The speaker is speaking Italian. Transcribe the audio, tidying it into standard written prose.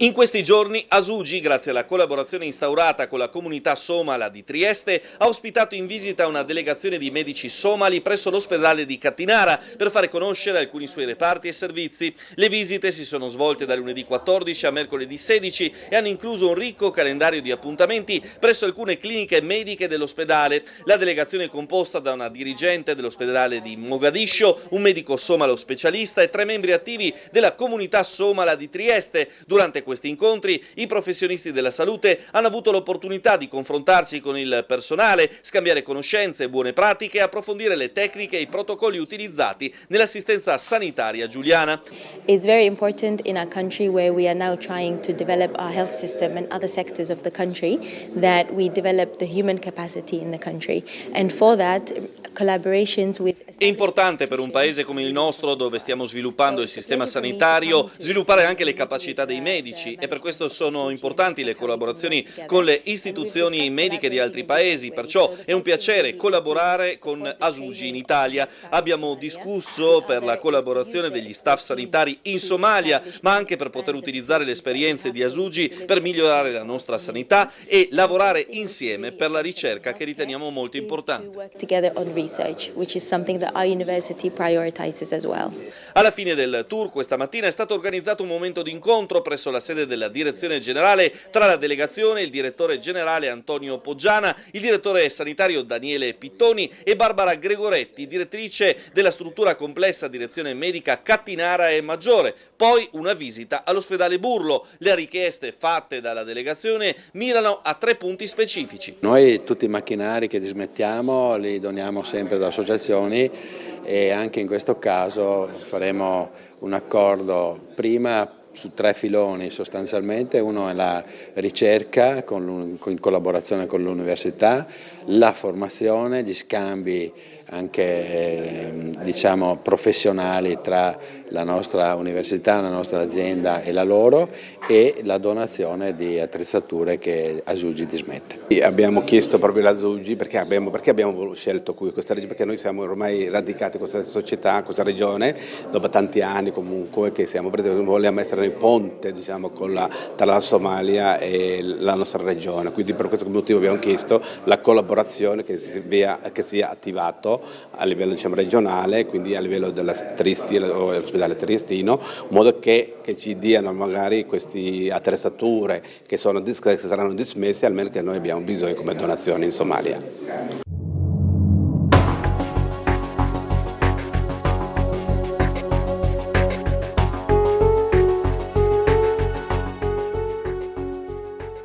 In questi giorni Asugi, grazie alla collaborazione instaurata con la comunità somala di Trieste, ha ospitato in visita una delegazione di medici somali presso l'ospedale di Cattinara per fare conoscere alcuni suoi reparti e servizi. Le visite si sono svolte da lunedì 14 a mercoledì 16 e hanno incluso un ricco calendario di appuntamenti presso alcune cliniche mediche dell'ospedale. La delegazione è composta da una dirigente dell'ospedale di Mogadiscio, un medico somalo specialista e 3 membri attivi della comunità somala di Trieste. Durante questi incontri i professionisti della salute hanno avuto l'opportunità di confrontarsi con il personale, scambiare conoscenze e buone pratiche e approfondire le tecniche e i protocolli utilizzati nell'assistenza sanitaria giuliana. It's very important in a country where we are now trying to develop our health system and other sectors of the country that we develop the human capacity in the country, and for that collaborations with. È importante per un paese come il nostro, dove stiamo sviluppando il sistema sanitario, sviluppare anche le capacità dei medici, e per questo sono importanti le collaborazioni con le istituzioni mediche di altri paesi. Perciò è un piacere collaborare con Asugi in Italia. Abbiamo discusso per la collaborazione degli staff sanitari in Somalia, ma anche per poter utilizzare le esperienze di Asugi per migliorare la nostra sanità e lavorare insieme per la ricerca, che riteniamo molto importante. Alla fine del tour questa mattina è stato organizzato un momento di incontro presso la sede della direzione generale tra la delegazione, il direttore generale Antonio Poggiana, il direttore sanitario Daniele Pittoni e Barbara Gregoretti, direttrice della struttura complessa direzione medica Cattinara e Maggiore. Poi una visita all'ospedale Burlo. Le richieste fatte dalla delegazione mirano a 3 punti specifici. Noi tutti i macchinari che dismettiamo li doniamo sempre da associazioni, e anche in questo caso faremo un accordo prima su 3 filoni sostanzialmente. Uno è la ricerca in collaborazione con l'università, la formazione, gli scambi anche diciamo professionali tra la nostra università, la nostra azienda e la loro, e la donazione di attrezzature che Asugi dismette. Abbiamo chiesto proprio l'Asugi perché abbiamo scelto questa regione, perché noi siamo ormai radicati in questa società, in questa regione, dopo tanti anni comunque che vogliamo essere nel ponte diciamo, tra la Somalia e la nostra regione, quindi per questo motivo abbiamo chiesto la collaborazione che sia attivato a livello diciamo, regionale, quindi a livello della Trieste o dell'ospedale triestino, in modo che ci diano magari queste attrezzature che saranno dismesse, almeno che noi abbiamo bisogno come donazioni in Somalia.